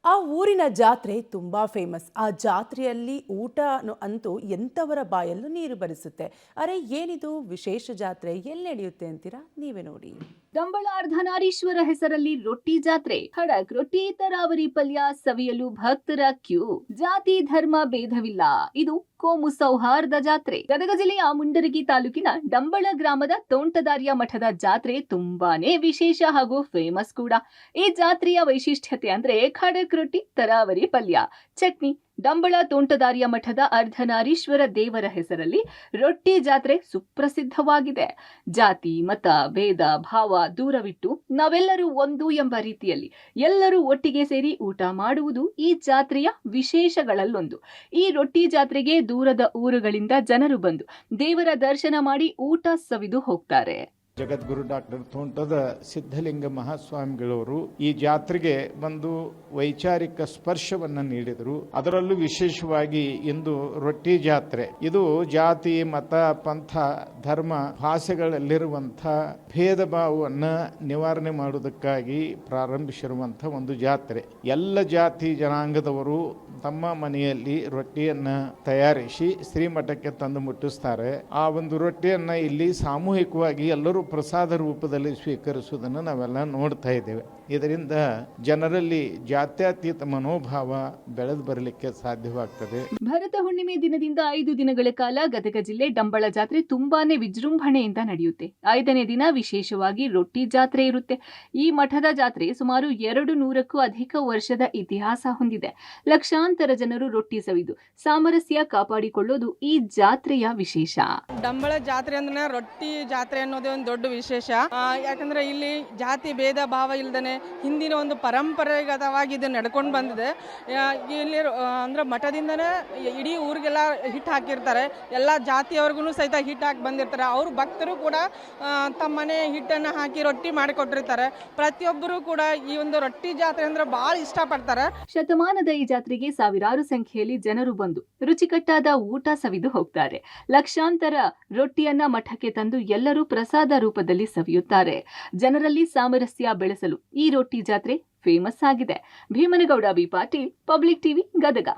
ಆ ಊರಿನ ಜಾತ್ರೆ ತುಂಬಾ ಫೇಮಸ್. ಆ ಜಾತ್ರೆಯಲ್ಲಿ ಊಟ ಅಂತೂ ಎಂಥವರ ಬಾಯಲ್ಲೂ ನೀರು ಬರಿಸುತ್ತೆ. ಅರೆ ಏನಿದು ವಿಶೇಷ ಜಾತ್ರೆ, ಎಲ್ಲಿ ನಡೆಯುತ್ತೆ ಅಂತೀರಾ? ನೀವೇ ನೋಡಿ. ಡಂಬಳ ಅರ್ಧನಾರೀಶ್ವರ ಹೆಸರಲ್ಲಿ ರೊಟ್ಟಿ ಜಾತ್ರೆ. ಖಡಕ್ ರೊಟ್ಟಿ, ತರಾವರಿ ಪಲ್ಯ ಸವಿಯಲು ಭಕ್ತರ ಕ್ಯೂ. ಜಾತಿ ಧರ್ಮ ಭೇದವಿಲ್ಲ, ಇದು ಕೋಮು ಸೌಹಾರ್ದ ಜಾತ್ರೆ. ಗದಗ ಜಿಲ್ಲೆಯ ಮುಂಡರಗಿ ತಾಲೂಕಿನ ಡಂಬಳ ಗ್ರಾಮದ ತೋಂಟದಾರ್ಯ ಮಠದ ಜಾತ್ರೆ ತುಂಬಾನೇ ವಿಶೇಷ ಹಾಗೂ ಫೇಮಸ್ ಕೂಡ. ಈ ಜಾತ್ರೆಯ ವೈಶಿಷ್ಟ್ಯತೆ ಅಂದ್ರೆ ಖಡಕ್ ರೊಟ್ಟಿ, ತರಾವರಿ ಪಲ್ಯ, ಚಟ್ನಿ. ಡಂಬಳ ತೋಂಟದಾರ್ಯ ಮಠದ ಅರ್ಧನಾರೀಶ್ವರ ದೇವರ ಹೆಸರಲ್ಲಿ ರೊಟ್ಟಿ ಜಾತ್ರೆ ಸುಪ್ರಸಿದ್ಧವಾಗಿದೆ. ಜಾತಿ ಮತ ಭೇದ ಭಾವ ದೂರವಿಟ್ಟು ನಾವೆಲ್ಲರೂ ಒಂದು ಎಂಬ ರೀತಿಯಲ್ಲಿ ಎಲ್ಲರೂ ಒಟ್ಟಿಗೆ ಸೇರಿ ಊಟ ಮಾಡುವುದು ಈ ಜಾತ್ರೆಯ ವಿಶೇಷಗಳಲ್ಲೊಂದು. ಈ ರೊಟ್ಟಿ ಜಾತ್ರೆಗೆ ದೂರದ ಊರುಗಳಿಂದ ಜನರು ಬಂದು ದೇವರ ದರ್ಶನ ಮಾಡಿ ಊಟ ಸವಿದು ಹೋಗ್ತಾರೆ. ಜಗದ್ಗುರು ಡಾಕ್ಟರ್ ತೋಂಟದ ಸಿದ್ಧಲಿಂಗ ಮಹಾಸ್ವಾಮಿಗಳವರು ಈ ಜಾತ್ರೆಗೆ ಬಂದು ವೈಚಾರಿಕ ಸ್ಪರ್ಶವನ್ನು ನೀಡಿದರು. ಅದರಲ್ಲೂ ವಿಶೇಷವಾಗಿ ಇಂದು ರೊಟ್ಟಿ ಜಾತ್ರೆ. ಇದು ಜಾತಿ ಮತ ಪಂಥ ಧರ್ಮ ಭಾಷೆಗಳಲ್ಲಿರುವಂತಹ ಭೇದ ಭಾವವನ್ನು ನಿವಾರಣೆ ಮಾಡುವುದಕ್ಕಾಗಿ ಪ್ರಾರಂಭಿಸಿರುವಂತಹ ಒಂದು ಜಾತ್ರೆ. ಎಲ್ಲ ಜಾತಿ ಜನಾಂಗದವರು ತಮ್ಮ ಮನೆಯಲ್ಲಿ ರೊಟ್ಟಿಯನ್ನ ತಯಾರಿಸಿ ಶ್ರೀಮಠಕ್ಕೆ ತಂದು ಮುಟ್ಟಿಸ್ತಾರೆ. ಆ ಒಂದು ರೊಟ್ಟಿಯನ್ನ ಇಲ್ಲಿ ಸಾಮೂಹಿಕವಾಗಿ ಎಲ್ಲರೂ ಪ್ರಸಾದ ರೂಪದಲ್ಲಿ ಸ್ವೀಕರಿಸುವುದನ್ನು ನಾವೆಲ್ಲ ನೋಡ್ತಾ ಇದ್ದೇವೆ. ಇದರಿಂದ ಜನರಲ್ಲಿ ಜಾತ್ಯತೀತ ಮನೋಭಾವ ಬೆಳೆದು ಬರಲಿಕ್ಕೆ ಸಾಧ್ಯವಾಗ್ತದೆ. ಭರತ ಹುಣ್ಣಿಮೆ ದಿನದಿಂದ 5 ದಿನಗಳ ಕಾಲ ಗದಗ ಜಿಲ್ಲೆ ಡಂಬಳ ಜಾತ್ರೆ ತುಂಬಾನೇ ವಿಜೃಂಭಣೆಯಿಂದ ನಡೆಯುತ್ತೆ. 5ನೇ ದಿನ ವಿಶೇಷವಾಗಿ ರೊಟ್ಟಿ ಜಾತ್ರೆ ಇರುತ್ತೆ. ಈ ಮಠದ ಜಾತ್ರೆ ಸುಮಾರು 200ಕ್ಕೂ ಅಧಿಕ ವರ್ಷದ ಇತಿಹಾಸ ಹೊಂದಿದೆ. ಲಕ್ಷಾಂತರ ಜನರು ರೊಟ್ಟಿ ಸವಿದು ಸಾಮರಸ್ಯ ಕಾಪಾಡಿಕೊಳ್ಳೋದು ಈ ಜಾತ್ರೆಯ ವಿಶೇಷ. ಡಂಬಳ ಜಾತ್ರೆ ಅಂದ್ರೆ ರೊಟ್ಟಿ ಜಾತ್ರೆ ಅನ್ನೋದೇ ಒಂದು ದೊಡ್ಡ ವಿಶೇಷ. ಯಾಕಂದ್ರೆ ಇಲ್ಲಿ ಜಾತಿ ಭೇದ ಭಾವ ಇಲ್ದೇನೆ ಹಿಂದಿನ ಒಂದು ಪರಂಪರೆಗತವಾಗಿ ಇದು ನಡ್ಕೊಂಡು ಬಂದಿದೆ. ಇಲ್ಲಿ ಅಂದ್ರೆ ಮಠದಿಂದನೇ ಇಡೀ ಊರಿಗೆಲ್ಲ ಹಿಟ್ ಹಾಕಿರ್ತಾರೆ. ಎಲ್ಲ ಜಾತಿಯವ್ರಿಗೂ ಸಹಿತ ಹಿಟ್ ಹಾಕಿ ಬಂದಿರ್ತಾರೆ. ಅವ್ರ ಭಕ್ತರು ಕೂಡ ತಮ್ಮನೆ ಹಿಟ್ಟನ್ನು ಹಾಕಿ ರೊಟ್ಟಿ ಮಾಡಿಕೊಟ್ಟಿರ್ತಾರೆ. ಪ್ರತಿಯೊಬ್ಬರು ಕೂಡ ಈ ಒಂದು ರೊಟ್ಟಿ ಜಾತ್ರೆ ಅಂದ್ರೆ ಬಹಳ ಇಷ್ಟಪಡ್ತಾರೆ. ಶತಮಾನದ ಈ ಜಾತ್ರೆಗೆ ಸಾವಿರಾರು ಸಂಖ್ಯೆಯಲ್ಲಿ ಜನರು ಬಂದು ರುಚಿಕಟ್ಟಾದ ಊಟ ಸವಿದು ಹೋಗ್ತಾರೆ. ಲಕ್ಷಾಂತರ ರೊಟ್ಟಿಯನ್ನ ಮಠಕ್ಕೆ ತಂದು ಎಲ್ಲರೂ ಪ್ರಸಾದ ರೂಪದಲ್ಲಿ ಸವಿಯುತ್ತಾರೆ. ಜನರಲ್ಲಿ ಸಾಮರಸ್ಯ ಬೆಳೆಸಲು ಈ ರೊಟ್ಟಿ ಜಾತ್ರೆ ಫೇಮಸ್ ಆಗಿದೆ. Bhimanagouda B Patil, public TV, Gadag.